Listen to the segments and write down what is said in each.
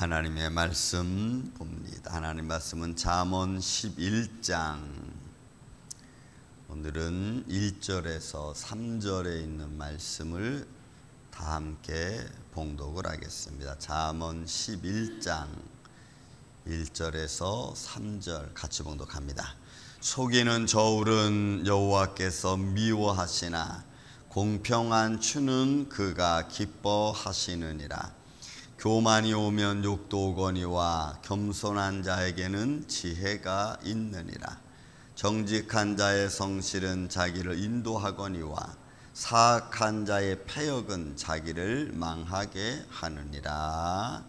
하나님의 말씀 봅니다. 하나님 말씀은 잠언 11장, 오늘은 1절에서 3절에 있는 말씀을 다 함께 봉독을 하겠습니다. 잠언 11장 1절에서 3절 같이 봉독합니다. 속이는 저울은 여호와께서 미워하시나 공평한 추는 그가 기뻐하시느니라. 교만이 오면 욕도 오거니와 겸손한 자에게는 지혜가 있느니라. 정직한 자의 성실은 자기를 인도하거니와 사악한 자의 패역은 자기를 망하게 하느니라.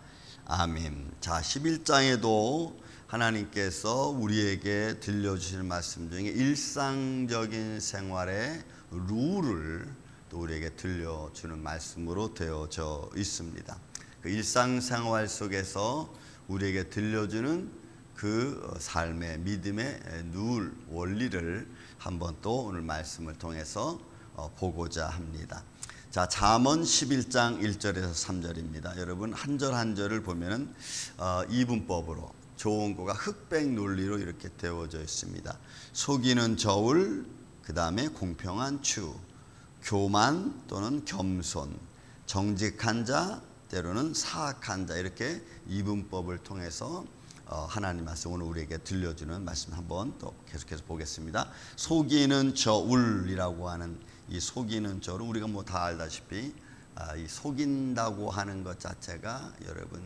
아멘. 자, 11장에도 하나님께서 우리에게 들려주실 말씀 중에 일상적인 생활의 룰을 또 우리에게 들려주는 말씀으로 되어져 있습니다. 그 일상생활 속에서 우리에게 들려주는 그 삶의 믿음의 룰, 원리를 한번 또 오늘 말씀을 통해서 보고자 합니다. 자, 잠언 11장 1절에서 3절입니다. 여러분 한 절 한 절을 보면은 이분법으로 좋은 거가 흑백 논리로 이렇게 되어져 있습니다. 속이는 저울, 그 다음에 공평한 추, 교만 또는 겸손, 정직한 자, 때로는 사악한 자, 이렇게 이분법을 통해서 하나님 말씀 오늘 우리에게 들려주는 말씀 한번 또 계속해서 보겠습니다. 속이는 저울이라고 하는 이 속이는 저울, 우리가 뭐 다 알다시피 이 속인다고 하는 것 자체가 여러분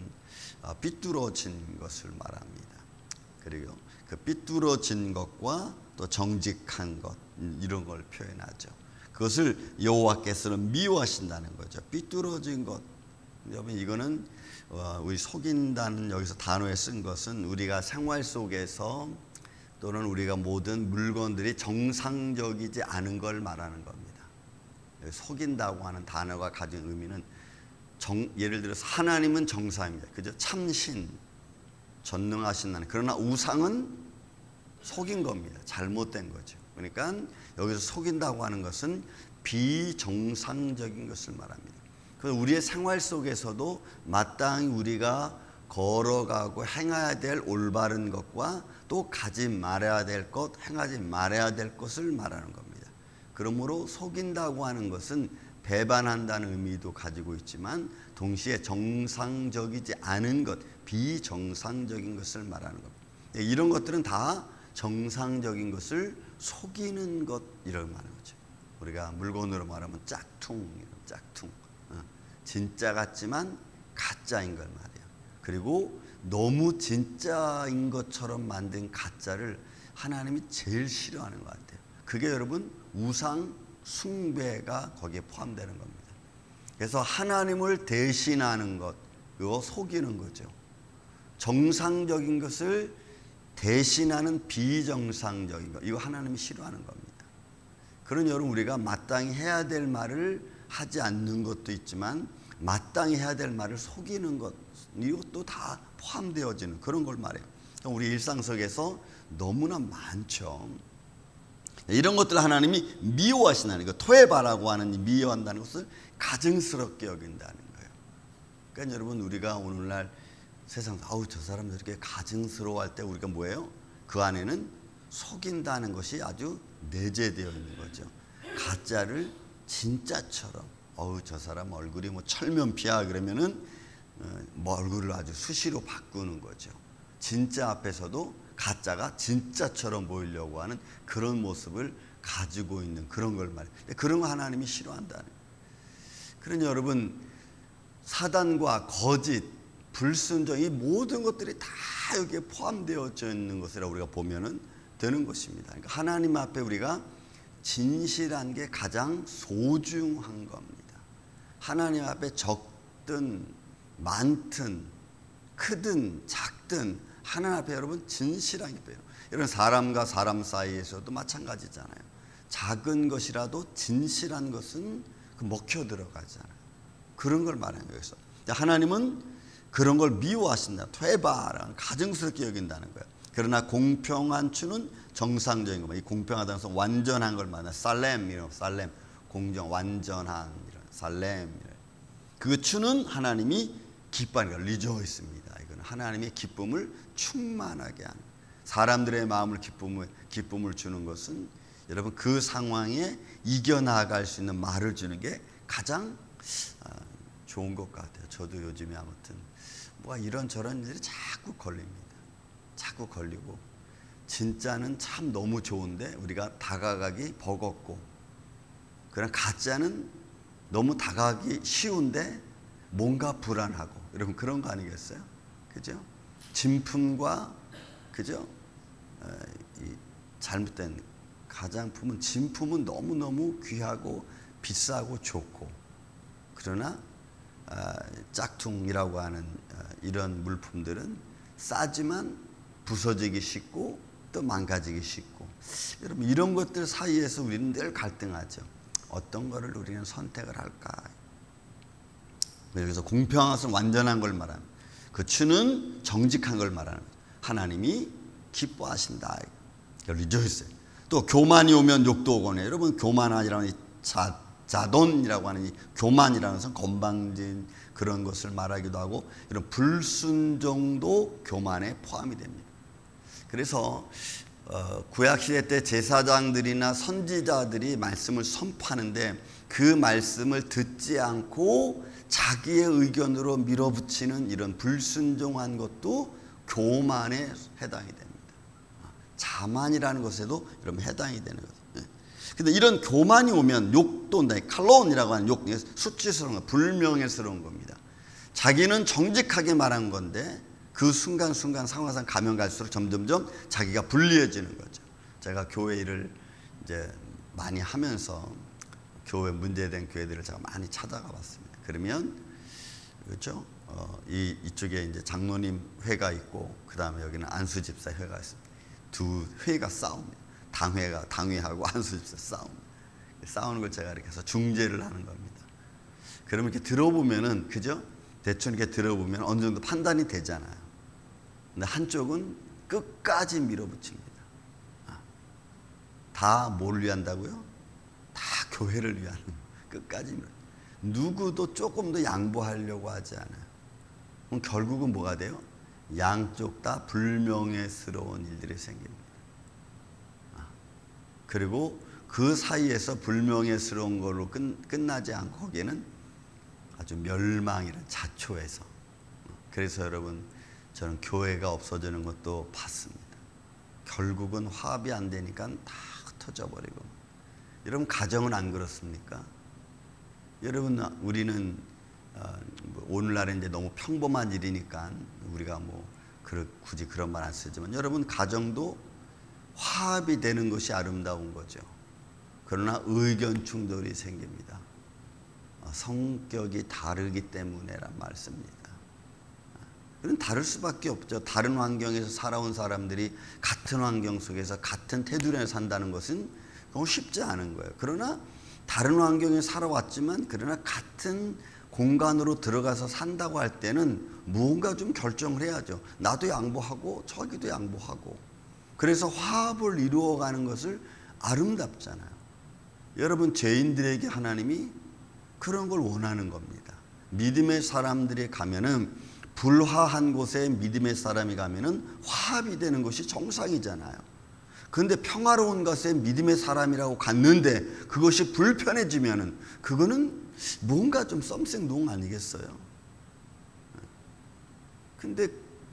삐뚤어진 것을 말합니다. 그리고 그 삐뚤어진 것과 또 정직한 것, 이런 걸 표현하죠. 그것을 여호와께서는 미워하신다는 거죠. 삐뚤어진 것. 여러분 이거는 우리 속인다는 여기서 단어에 쓴 것은 우리가 생활 속에서 또는 우리가 모든 물건들이 정상적이지 않은 걸 말하는 겁니다. 속인다고 하는 단어가 가진 의미는 예를 들어서 하나님은 정상입니다. 그죠? 참신, 전능하신 하나님. 그러나 우상은 속인 겁니다. 잘못된 거죠. 그러니까 여기서 속인다고 하는 것은 비정상적인 것을 말합니다. 우리의 생활 속에서도 마땅히 우리가 걸어가고 행해야 될 올바른 것과 또 가지 말아야 될 것, 행하지 말아야 될 것을 말하는 겁니다. 그러므로 속인다고 하는 것은 배반한다는 의미도 가지고 있지만 동시에 정상적이지 않은 것, 비정상적인 것을 말하는 겁니다. 이런 것들은 다 정상적인 것을 속이는 것, 이런 말하는 거죠. 우리가 물건으로 말하면 짝퉁, 짝퉁. 진짜 같지만 가짜인 걸 말이에요. 그리고 너무 진짜인 것처럼 만든 가짜를 하나님이 제일 싫어하는 것 같아요. 그게 여러분 우상 숭배가 거기에 포함되는 겁니다. 그래서 하나님을 대신하는 것, 이거 속이는 거죠. 정상적인 것을 대신하는 비정상적인 것, 이거 하나님이 싫어하는 겁니다. 그런 여러분 우리가 마땅히 해야 될 말을 하지 않는 것도 있지만 마땅히 해야 될 말을 속이는 것, 이것도 다 포함되어지는 그런 걸 말해요. 우리 일상 속에서 너무나 많죠. 이런 것들 하나님이 미워하신다는 거, 토에바라고 하는 미워한다는 것을 가증스럽게 여긴다는 거예요. 그러니까 여러분 우리가 오늘날 세상 저 사람 이렇게 가증스러워할 때 우리가 뭐예요? 그 안에는 속인다는 것이 아주 내재되어 있는 거죠. 가짜를 진짜처럼, 저 사람 얼굴이 뭐 철면피야 그러면은 뭐 얼굴을 아주 수시로 바꾸는 거죠. 진짜 앞에서도 가짜가 진짜처럼 보이려고 하는 그런 모습을 가지고 있는 그런 걸 말해요. 그런 거 하나님이 싫어한다는. 그러니 여러분 사단과 거짓, 불순종, 이 모든 것들이 다 여기에 포함되어져 있는 것이라 우리가 보면은 되는 것입니다. 그러니까 하나님 앞에 우리가 진실한 게 가장 소중한 겁니다. 하나님 앞에 적든 많든 크든 작든 하나님 앞에 여러분 진실한 게 돼요. 여러분 사람과 사람 사이에서도 마찬가지잖아요. 작은 것이라도 진실한 것은 먹혀 들어가잖아요. 그런 걸 말하는 거예요. 하나님은 그런 걸 미워하신다. 퇴바랑 가증스럽게 여긴다는 거예요. 그러나 공평한 추는 정상적인 겁니다. 이 공평하다는 것은 완전한 걸 말하는 살렘, 이런 살렘, 공정, 완전한 이런 살렘. 그 추는 하나님이 기뻐하는 거 리조이스입니다. 이건 하나님의 기쁨을 충만하게 하는, 사람들의 마음을 기쁨을 주는 것은 여러분 그 상황에 이겨나갈 수 있는 말을 주는 게 가장 좋은 것 같아요. 저도 요즘에 아무튼 뭐가 이런저런 일이 자꾸 걸립니다. 자꾸 걸리고 진짜는 참 너무 좋은데 우리가 다가가기 버겁고, 그냥 가짜는 너무 다가가기 쉬운데 뭔가 불안하고, 여러분 그런 거 아니겠어요? 그죠? 진품과 그죠? 이 잘못된 가장품은, 진품은 너무너무 귀하고 비싸고 좋고, 그러나 짝퉁이라고 하는 이런 물품들은 싸지만 부서지기 쉽고 또 망가지기 쉽고, 여러분 이런 것들 사이에서 우리는 늘 갈등하죠. 어떤 거를 우리는 선택을 할까? 여기서 공평한 것은 완전한 걸 말합니다. 그 추는 정직한 걸 말하는 거죠. 하나님이 기뻐하신다. 리조이스. 또 교만이 오면 욕도 오거든요. 여러분 교만이라는 자돈이라고 하는 이 교만이라는 것은 건방진 그런 것을 말하기도 하고, 이런 불순종도 교만에 포함이 됩니다. 그래서 구약시대 때 제사장들이나 선지자들이 말씀을 선포하는데 그 말씀을 듣지 않고 자기의 의견으로 밀어붙이는 이런 불순종한 것도 교만에 해당이 됩니다. 자만이라는 것에도 여러분 해당이 되는 거죠. 근데 이런 교만이 오면 욕도 온다. 칼론이라고 하는 욕, 수치스러운 거, 불명예스러운 겁니다. 자기는 정직하게 말한 건데 그 순간순간 상황상 가면 갈수록 점점점 자기가 불리해지는 거죠. 제가 교회 일을 이제 많이 하면서 교회 문제된 교회들을 제가 많이 찾아가 봤습니다. 그러면 그렇죠? 이쪽에 이제 장로님 회가 있고 그 다음에 여기는 안수집사 회가 있습니다. 두 회가 싸웁니다. 당회하고 안수집사 싸웁니다. 싸우는 걸 제가 이렇게 해서 중재를 하는 겁니다. 그러면 이렇게 들어보면은 그죠? 대충 이렇게 들어보면 어느 정도 판단이 되잖아요. 근데 한쪽은 끝까지 밀어붙입니다. 다 뭘 위한다고요? 다 교회를 위하는, 끝까지 밀어. 누구도 조금 더 양보하려고 하지 않아요. 그럼 결국은 뭐가 돼요? 양쪽 다 불명예스러운 일들이 생깁니다. 그리고 그 사이에서 불명예스러운 걸로 끝나지 않고 거기에는 아주 멸망이란 자초해서. 그래서 여러분 저는 교회가 없어지는 것도 봤습니다. 결국은 화합이 안 되니까 다 흩어져 버리고. 여러분 가정은 안 그렇습니까? 여러분 우리는 오늘날은 이제 너무 평범한 일이니까 우리가 굳이 그런 말 안 쓰지만, 여러분 가정도 화합이 되는 것이 아름다운 거죠. 그러나 의견 충돌이 생깁니다. 성격이 다르기 때문에란 말씀입니다. 그건 다를 수밖에 없죠. 다른 환경에서 살아온 사람들이 같은 환경 속에서 같은 테두리에 산다는 것은 너무 쉽지 않은 거예요. 그러나 다른 환경에 살아왔지만 그러나 같은 공간으로 들어가서 산다고 할 때는 무언가 좀 결정을 해야죠. 나도 양보하고 저기도 양보하고. 그래서 화합을 이루어가는 것을 아름답잖아요. 여러분 죄인들에게 하나님이 그런 걸 원하는 겁니다. 믿음의 사람들이 가면은, 불화한 곳에 믿음의 사람이 가면은 화합이 되는 것이 정상이잖아요. 그런데 평화로운 곳에 믿음의 사람이라고 갔는데 그것이 불편해지면은 그거는 뭔가 좀 썸씽 롱 아니겠어요? 근데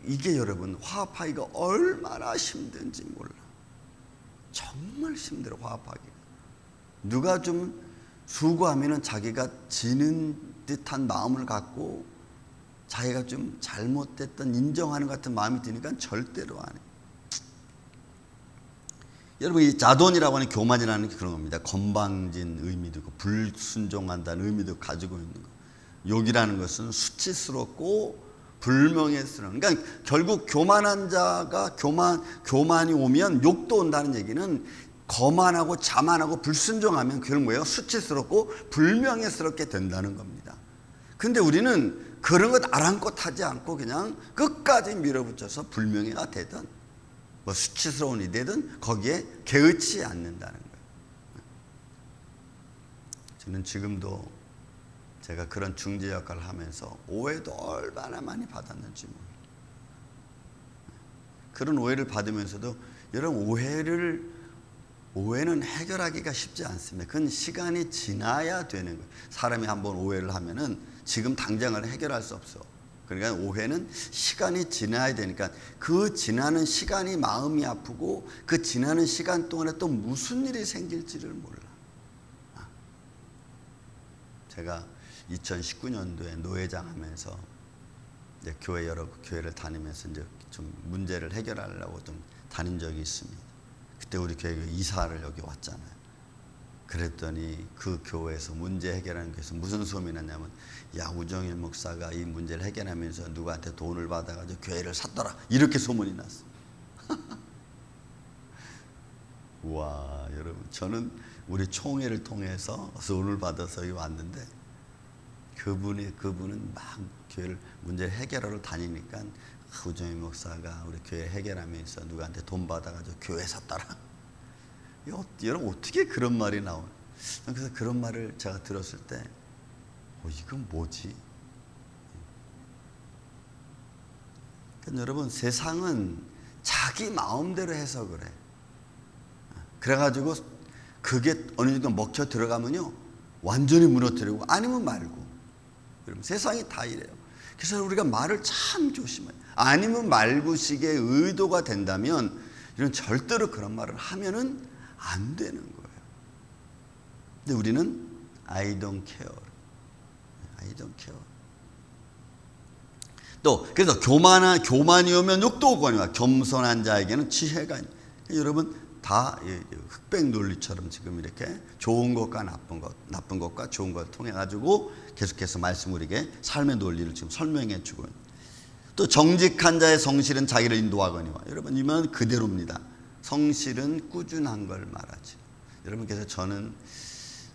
이게 여러분 화합하기가 얼마나 힘든지 몰라. 정말 힘들어 화합하기가. 누가 좀 수고하면은 자기가 지는 듯한 마음을 갖고 자기가 좀 잘못됐던 인정하는 것 같은 마음이 드니까 절대로 안 해. 여러분 이 자돈이라고 하는 교만이라는 게 그런 겁니다. 건방진 의미도 있고 불순종한다는 의미도 가지고 있는 거. 욕이라는 것은 수치스럽고 불명예스러운. 그러니까 결국 교만한 자가 교만이 오면 욕도 온다는 얘기는 거만하고 자만하고 불순종하면 그건 뭐예요? 수치스럽고 불명예스럽게 된다는 겁니다. 근데 우리는 그런 것 아랑곳하지 않고 그냥 끝까지 밀어붙여서 불명예가 되든 수치스러운 일이 되든 거기에 개의치 않는다는 거예요. 저는 지금도 제가 그런 중재 역할을 하면서 오해도 얼마나 많이 받았는지 몰라요. 그런 오해를 받으면서도 여러분 오해는 해결하기가 쉽지 않습니다. 그건 시간이 지나야 되는 거예요. 사람이 한번 오해를 하면은 지금 당장을 해결할 수 없어. 그러니까 오해는 시간이 지나야 되니까 그 지나는 시간이 마음이 아프고 그 지나는 시간 동안에 또 무슨 일이 생길지를 몰라. 제가 2019년도에 노회장 하면서 이제 여러 교회를 다니면서 이제 좀 문제를 해결하려고 좀 다닌 적이 있습니다. 그때 우리 교회 이사를 여기 왔잖아요. 그랬더니 그 교회에서 문제 해결하는 교회에서 무슨 소문이 났냐면, 야, 우정일 목사가 이 문제를 해결하면서 누구한테 돈을 받아가지고 교회를 샀더라, 이렇게 소문이 났어. 와, 여러분, 저는 우리 총회를 통해서 돈을 받아서 여기 왔는데 그분은 막 교회를 문제를 해결하러 다니니까 우정일 목사가 우리 교회 해결하면서 누구한테 돈 받아가지고 교회 샀더라. 여러분, 어떻게 그런 말이 나오나? 그래서 그런 말을 제가 들었을 때 이건 뭐지? 그러니까 여러분, 세상은 자기 마음대로 해서 그래. 그래가지고 그게 어느 정도 먹혀 들어가면요 완전히 무너뜨리고, 아니면 말고. 여러분, 세상이 다 이래요. 그래서 우리가 말을 참 조심해요. 아니면 말고식의 의도가 된다면 이런 절대로 그런 말을 하면은 안 되는 거예요. 근데 우리는 I don't care. I don't care. 또 그래서 교만이 오면 욕도 오거니와 겸손한 자에게는 지혜가 있는. 여러분, 다 흑백 논리처럼 지금 이렇게 좋은 것과 나쁜 것과 좋은 걸 통해 가지고 계속해서 말씀 우리에게 삶의 논리를 지금 설명해 주고, 또 정직한 자의 성실은 자기를 인도하거니와. 여러분, 이면 그대로입니다. 성실은 꾸준한 걸 말하지. 여러분, 그래서 저는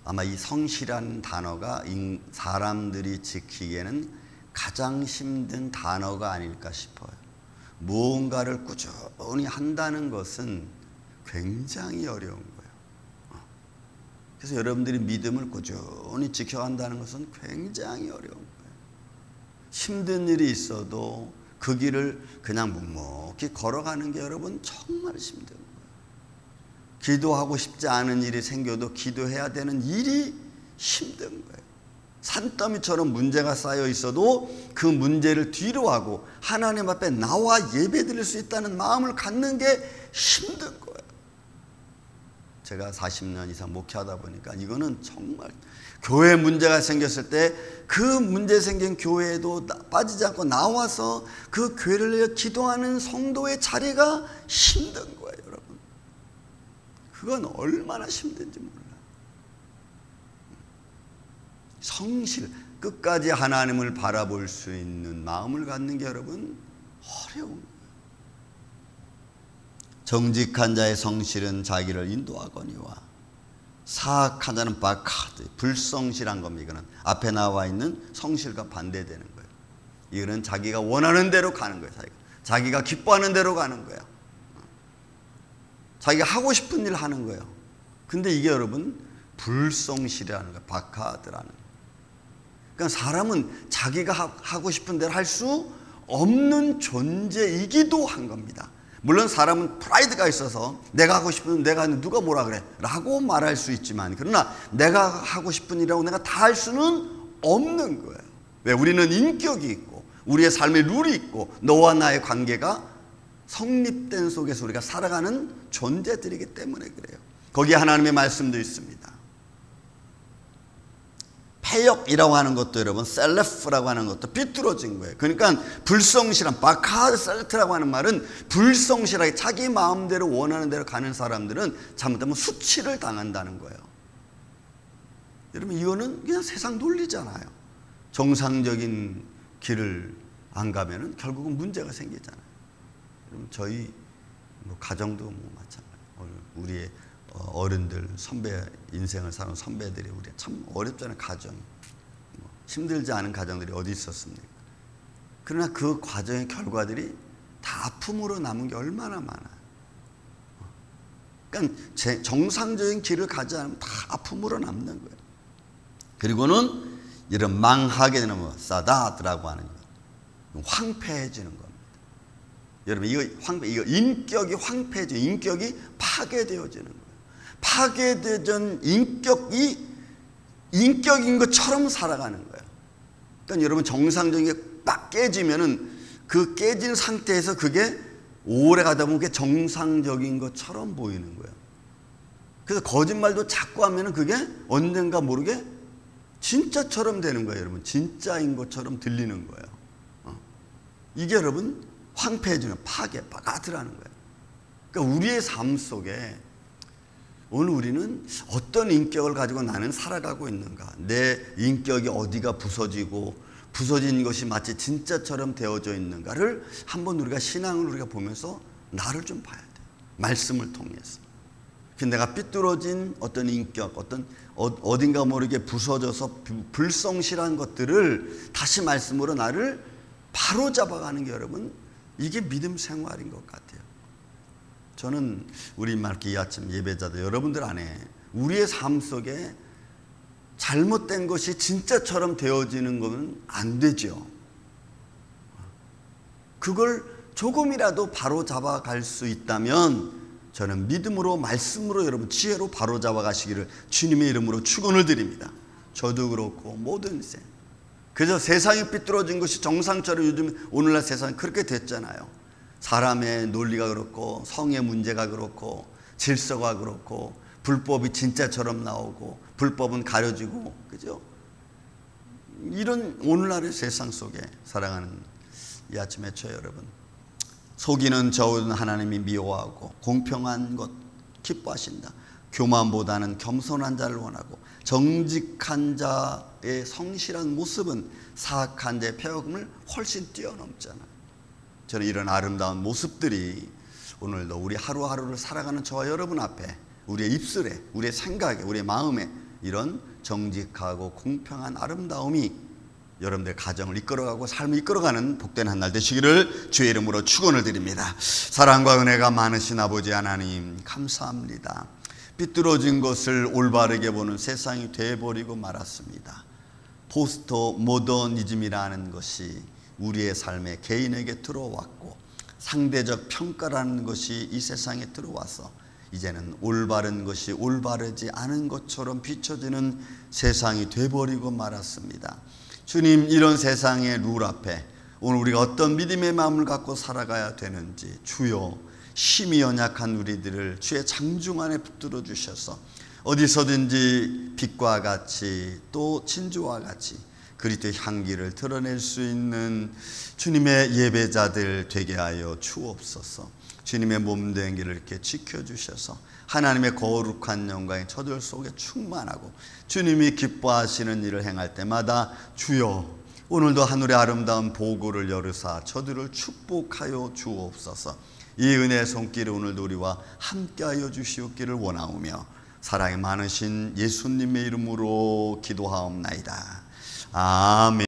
아마 이 성실한 단어가 사람들이 지키기에는 가장 힘든 단어가 아닐까 싶어요. 무언가를 꾸준히 한다는 것은 굉장히 어려운 거예요. 그래서 여러분들이 믿음을 꾸준히 지켜간다는 것은 굉장히 어려운 거예요. 힘든 일이 있어도 그 길을 그냥 묵묵히 걸어가는 게 여러분 정말 힘든 거예요. 기도하고 싶지 않은 일이 생겨도 기도해야 되는 일이 힘든 거예요. 산더미처럼 문제가 쌓여 있어도 그 문제를 뒤로 하고 하나님 앞에 나와 예배드릴 수 있다는 마음을 갖는 게 힘든 거예요. 제가 40년 이상 목회하다 보니까 이거는 정말, 교회 문제가 생겼을 때 그 문제 생긴 교회에도 빠지지 않고 나와서 그 교회를 위해 기도하는 성도의 자리가 힘든 거예요, 여러분. 그건 얼마나 힘든지 몰라요. 성실, 끝까지 하나님을 바라볼 수 있는 마음을 갖는 게 여러분 어려운 거예요. 정직한 자의 성실은 자기를 인도하거니와. 사악한 자는 바카드, 불성실한 겁니다. 이거는 앞에 나와 있는 성실과 반대되는 거예요. 이거는 자기가 원하는 대로 가는 거예요. 자기가 기뻐하는 대로 가는 거예요. 자기가 하고 싶은 일 하는 거예요. 근데 이게 여러분 불성실이라는 거예요. 바카드라는 거예요. 그러니까 사람은 자기가 하고 싶은 대로 할 수 없는 존재이기도 한 겁니다. 물론 사람은 프라이드가 있어서 내가 하고 싶은, 내가 누가 뭐라 그래 라고 말할 수 있지만, 그러나 내가 하고 싶은 일이라고 내가 다 할 수는 없는 거예요. 왜? 우리는 인격이 있고 우리의 삶의 룰이 있고 너와 나의 관계가 성립된 속에서 우리가 살아가는 존재들이기 때문에 그래요. 거기에 하나님의 말씀도 있습니다. 폐역이라고 하는 것도 여러분 셀레프라고 하는 것도 비뚤어진 거예요. 그러니까 불성실한, 바카드 셀레트라고 하는 말은 불성실하게 자기 마음대로 원하는 대로 가는 사람들은 잘못하면 수치를 당한다는 거예요. 여러분, 이거는 그냥 세상 논리잖아요. 정상적인 길을 안 가면은 결국은 문제가 생기잖아요. 여러분, 저희 가정도 마찬가지예요. 우리의 어른들, 선배, 인생을 사는 선배들이 우리 참 어렵잖아요. 가정이 힘들지 않은 가정들이 어디 있었습니까? 그러나 그 과정의 결과들이 다 아픔으로 남은 게 얼마나 많아요. 그러니까 정상적인 길을 가지 않으면 다 아픔으로 남는 거예요. 그리고는 이런 망하게 되는 거, 사다드라고 하는 거, 황폐해지는 겁니다. 여러분 이거 인격이 황폐해져, 인격이 파괴되어지는 거예요. 파괴되던 인격인 것처럼 살아가는 거예요. 그러니까 여러분 정상적인 게 빡 깨지면은 그 깨진 상태에서 그게 오래 가다 보면 그게 정상적인 것처럼 보이는 거예요. 그래서 거짓말도 자꾸 하면은 그게 언젠가 모르게 진짜처럼 되는 거예요. 여러분 진짜인 것처럼 들리는 거예요. 이게 여러분 황폐해지는 파괴, 빠가트라는 거예요. 그러니까 우리의 삶 속에 오늘 우리는 어떤 인격을 가지고 나는 살아가고 있는가, 내 인격이 어디가 부서진 것이 마치 진짜처럼 되어져 있는가를 한번 우리가 신앙을 우리가 보면서 나를 좀 봐야 돼요. 말씀을 통해서. 내가 삐뚤어진 어떤 인격, 어딘가 모르게 부서져서 불성실한 것들을 다시 말씀으로 나를 바로 잡아가는 게 여러분 이게 믿음 생활인 것 같아요. 저는 우리 말기 아침 예배자들 여러분들 안에 우리의 삶 속에 잘못된 것이 진짜처럼 되어지는 것은 안 되죠. 그걸 조금이라도 바로 잡아갈 수 있다면 저는 믿음으로 말씀으로 여러분 지혜로 바로 잡아가시기를 주님의 이름으로 축원을 드립니다. 저도 그렇고 모든 세. 그래서 세상이 삐뚤어진 것이 정상처럼 요즘 오늘날 세상이 그렇게 됐잖아요. 사람의 논리가 그렇고 성의 문제가 그렇고 질서가 그렇고 불법이 진짜처럼 나오고 불법은 가려지고 그죠? 이런 오늘날의 세상 속에 살아가는 이 아침에 저 여러분 속이는 저는 하나님이 미워하고 공평한 것 기뻐하신다. 교만보다는 겸손한 자를 원하고 정직한 자의 성실한 모습은 사악한 자의 폐역음을 훨씬 뛰어넘잖아요. 저는 이런 아름다운 모습들이 오늘도 우리 하루하루를 살아가는 저와 여러분 앞에 우리의 입술에, 우리의 생각에, 우리의 마음에 이런 정직하고 공평한 아름다움이 여러분들 가정을 이끌어가고 삶을 이끌어가는 복된 한 날 되시기를 주의 이름으로 축원을 드립니다. 사랑과 은혜가 많으신 아버지 하나님 감사합니다. 삐뚤어진 것을 올바르게 보는 세상이 돼버리고 말았습니다. 포스트 모더니즘이라는 것이 우리의 삶에 개인에게 들어왔고 상대적 평가라는 것이 이 세상에 들어와서 이제는 올바른 것이 올바르지 않은 것처럼 비춰지는 세상이 돼버리고 말았습니다. 주님, 이런 세상의 룰 앞에 오늘 우리가 어떤 믿음의 마음을 갖고 살아가야 되는지 주여 힘이 연약한 우리들을 주의 장중 안에 붙들어 주셔서 어디서든지 빛과 같이 또 진주와 같이 그리스도의 향기를 드러낼 수 있는 주님의 예배자들 되게 하여 주옵소서. 주님의 몸된 길을 이렇게 지켜주셔서 하나님의 거룩한 영광의 저들 속에 충만하고 주님이 기뻐하시는 일을 행할 때마다 주여 오늘도 하늘의 아름다운 보고를 열으사 저들을 축복하여 주옵소서. 이 은혜의 손길이 오늘도 우리와 함께하여 주시옵기를 원하오며 사랑이 많으신 예수님의 이름으로 기도하옵나이다. 아멘.